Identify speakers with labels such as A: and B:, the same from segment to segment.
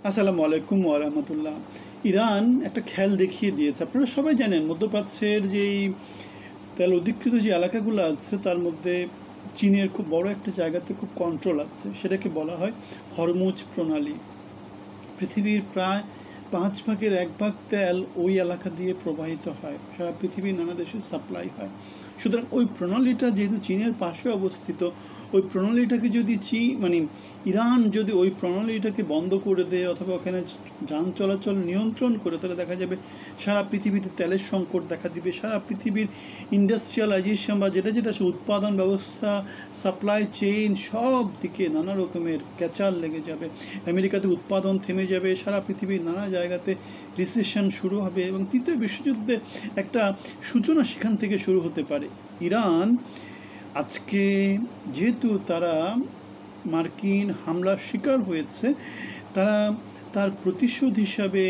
A: আসসালামু আলাইকুম ওয়া রাহমাতুল্লাহ। ইরান একটা খেল দেখিয়ে দিয়েছে। আপনারা সবাই জানেন মধ্যপ্রাচ্যের যেই তেল অধিকৃত যে এলাকাগুলো আছে তার মধ্যে চীনের খুব বড় একটা জায়গাতে খুব কন্ট্রোল আছে, সেটাকে বলা হয় হরমুজ প্রণালী। পৃথিবীর প্রায় 1/5 তেল ওই এলাকা দিয়ে প্রবাহিত হয়, সারা পৃথিবীর নানা দেশে সাপ্লাই হয়। সুতরাং ওই প্রণালীটা যেহেতু চীনের পাশে অবস্থিত, ওই প্রণালীটাকে যদি ইরান যদি ওই প্রণালীটাকে বন্ধ করে দেয় অথবা ওখানে যান চলাচল নিয়ন্ত্রণ করে, তাহলে দেখা যাবে সারা পৃথিবীতে তেলের সংকট দেখা দিবে। সারা পৃথিবীর ইন্ডাস্ট্রিয়ালাইজেশন বা যেটা যেটা উৎপাদন ব্যবস্থা, সাপ্লাই চেইন, সব দিকে নানা রকমের ক্যাচাল লেগে যাবে। আমেরিকাতে উৎপাদন থেমে যাবে, সারা পৃথিবীর নানা জায়গাতে রিসেশন শুরু হবে এবং তৃতীয় বিশ্বযুদ্ধে একটা সূচনা সেখান থেকে শুরু হতে পারে। ইরান আজকে যেহেতু তারা মার্কিন হামলার শিকার হয়েছে, তারা তার প্রতিশোধ হিসাবে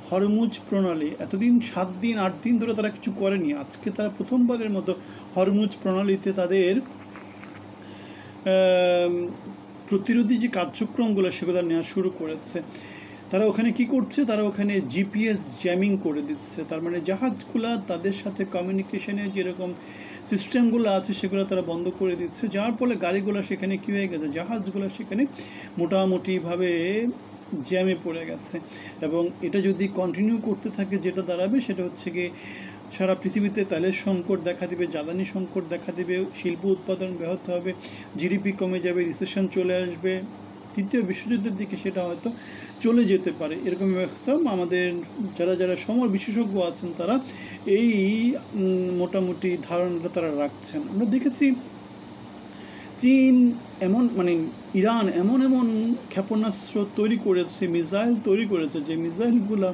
A: হরমুজ প্রণালী, এতদিন 7 দিন 8 দিন ধরে তারা কিছু করেনি, আজকে তারা প্রথমবারের মতো হরমুজ প্রণালীতে তাদের প্রতিরোধী যে কার্যক্রমগুলো সেগুলো নেওয়া শুরু করেছে। তারা ওখানে কি করছে, তারা ওখানে জিপিএস জ্যামিং করে দিচ্ছে। তার মানে জাহাজগুলা তাদের সাথে কমিউনিকেশনে যেরকম সিস্টেমগুলো আছে সেগুলো তারা বন্ধ করে দিচ্ছে, যার ফলে গাড়িগুলো সেখানে কী হয়ে গেছে, জাহাজগুলো সেখানে মোটামুটিভাবে জ্যামে পড়ে গেছে। এবং এটা যদি কন্টিনিউ করতে থাকে, যেটা দাঁড়াবে সেটা হচ্ছে গিয়ে সারা পৃথিবীতে তেলের সংকট দেখা দিবে, জ্বালানি সংকট দেখা দিবে, শিল্প উৎপাদন ব্যাহত হবে, জিডিপি কমে যাবে, রিসেশন চলে আসবে, তৃতীয় বিশ্বযুদ্ধের দিকে সেটা হয়তো চলে যেতে পারে। এরকম ব্যবস্থা আমাদের যারা যারা সমর বিশেষজ্ঞ আছেন তারা এই মোটামুটি ধারণাটা তারা রাখছেন। আমরা দেখেছি চীন ইরান এমন এমন ক্ষেপণাস্ত্র তৈরি করেছে, মিসাইল তৈরি করেছে, যে মিসাইলগুলো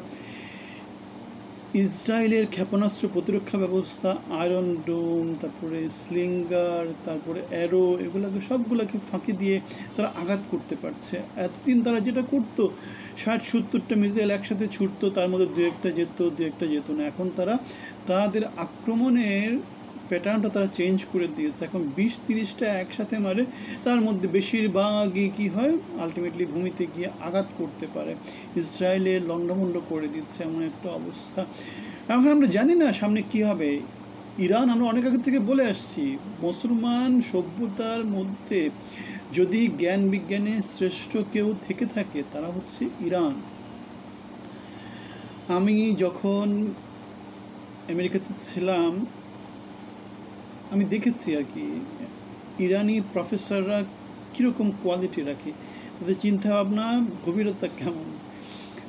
A: ইসরায়েলের ক্ষেপণাস্ত্র প্রতিরক্ষা ব্যবস্থা, আয়রন ডোম, তারপরে স্লিঙ্গার, তারপরে অ্যারো, এগুলোকে সবগুলোকে ফাঁকি দিয়ে তারা আঘাত করতে পারছে। এতদিন তারা যেটা করতো, 60-70টা মিসাইল একসাথে ছুটতো, তার মধ্যে দু একটা যেত না। এখন তারা তাদের আক্রমণের প্যাটার্নটা তারা চেঞ্জ করে দিয়েছে। এখন 20-30টা একসাথে মারে, তার মধ্যে বেশিরভাগই কী হয়, আলটিমেটলি ভূমিতে গিয়ে আঘাত করতে পারে। ইসরায়েলের লণ্ডভণ্ড করে দিচ্ছে এমন একটা অবস্থা। এখন আমরা জানি না সামনে কি হবে। ইরান, আমরা অনেক আগে থেকে বলে আসছি, মুসলমান সভ্যতার মধ্যে যদি জ্ঞান বিজ্ঞানে শ্রেষ্ঠ কেউ থেকে থাকে তারা হচ্ছে ইরান। আমি যখন আমেরিকাতে ছিলাম আমি দেখেছি আর কি, ইরানি প্রফেসররা কীরকম কোয়ালিটি রাখে, তাদের চিন্তাভাবনা গভীরতা কেমন,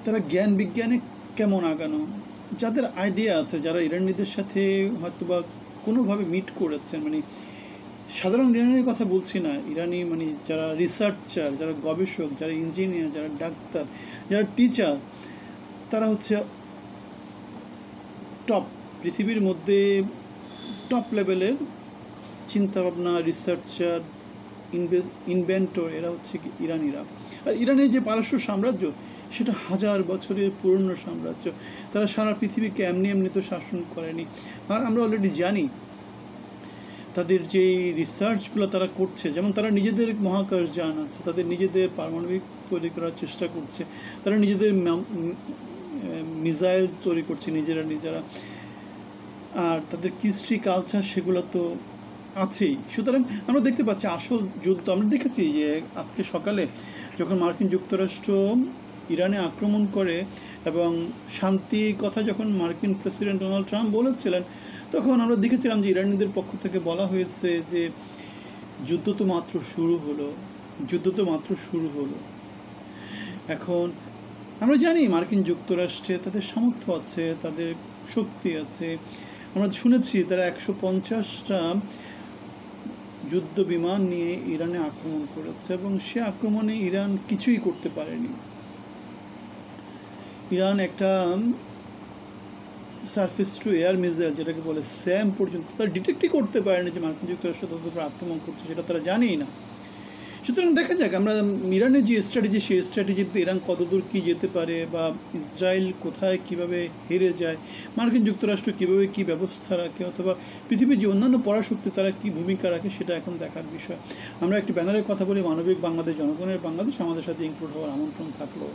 A: তারা জ্ঞান বিজ্ঞানে কেমন আগানো, যাদের আইডিয়া আছে, যারা ইরানিদের সাথে হয়তো বা কোনোভাবে মিট করেছেন, সাধারণ ইরানির কথা বলছি না, ইরানি যারা রিসার্চার, যারা গবেষক, যারা ইঞ্জিনিয়ার, যারা ডাক্তার, যারা টিচার, তারা হচ্ছে টপ, পৃথিবীর মধ্যে টপ লেভেলের চিন্তাভাবনা, রিসার্চার, ইনভেন্টর, এরা হচ্ছে কি ইরানিরা। আর ইরানের যে পারস্য সাম্রাজ্য, সেটা 1000 বছরের পুরনো সাম্রাজ্য। তারা সারা পৃথিবীকে এমনি তো শাসন করেনি। আর আমরা অলরেডি জানি তাদের যেই রিসার্চগুলো তারা করছে, যেমন তারা নিজেদের মহাকাশ যান আছে, তাদের নিজেদের পারমাণবিক তৈরি করার চেষ্টা করছে, তারা নিজেদের মিসাইল তৈরি করছে নিজেরা, আর তাদের কৃষ্টি কালচার সেগুলো তো আছেই। সুতরাং আমরা দেখতে পাচ্ছি আসল যুদ্ধ। আমরা দেখেছি যে আজকে সকালে যখন মার্কিন যুক্তরাষ্ট্র ইরানে আক্রমণ করে এবং শান্তির কথা যখন মার্কিন প্রেসিডেন্ট ডোনাল্ড ট্রাম্প বলেছিলেন, তখন আমরা দেখেছিলাম যে ইরানিদের পক্ষ থেকে বলা হয়েছে যে যুদ্ধ তো মাত্র শুরু হলো। এখন আমরা জানি মার্কিন যুক্তরাষ্ট্রে তাদের সামর্থ্য আছে, তাদের শক্তি আছে। আমরা শুনেছি তারা 150টা যুদ্ধ বিমান নিয়ে ইরানে আক্রমণ করেছে এবং সে আক্রমণে ইরান কিছুই করতে পারেনি। ইরান একটা সারফেস টু এয়ার মিসাইল, যেটাকে বলে স্যাম, পর্যন্ত তারা ডিটেক্টই করতে পারেনি যে মার্কিন যুক্তরাষ্ট্র তাদের উপর আক্রমণ করছে, সেটা তারা জানেই না। সুতরাং দেখা যাক আমরা ইরানের যে স্ট্র্যাটেজি, সেই স্ট্র্যাটেজিতে ইরান কতদূর কী যেতে পারে, বা ইসরায়েল কোথায় কিভাবে হেরে যায়, মার্কিন যুক্তরাষ্ট্র কীভাবে কী ব্যবস্থা রাখে, অথবা পৃথিবীর যে অন্যান্য পরাশক্তি তারা কী ভূমিকা রাখে, সেটা এখন দেখার বিষয়। আমরা একটি ব্যানারের কথা বলি, মানবিক বাংলাদেশ, জনগণের বাংলাদেশ, আমাদের সাথে ইনক্লুড হওয়ার আমন্ত্রণ থাকলো।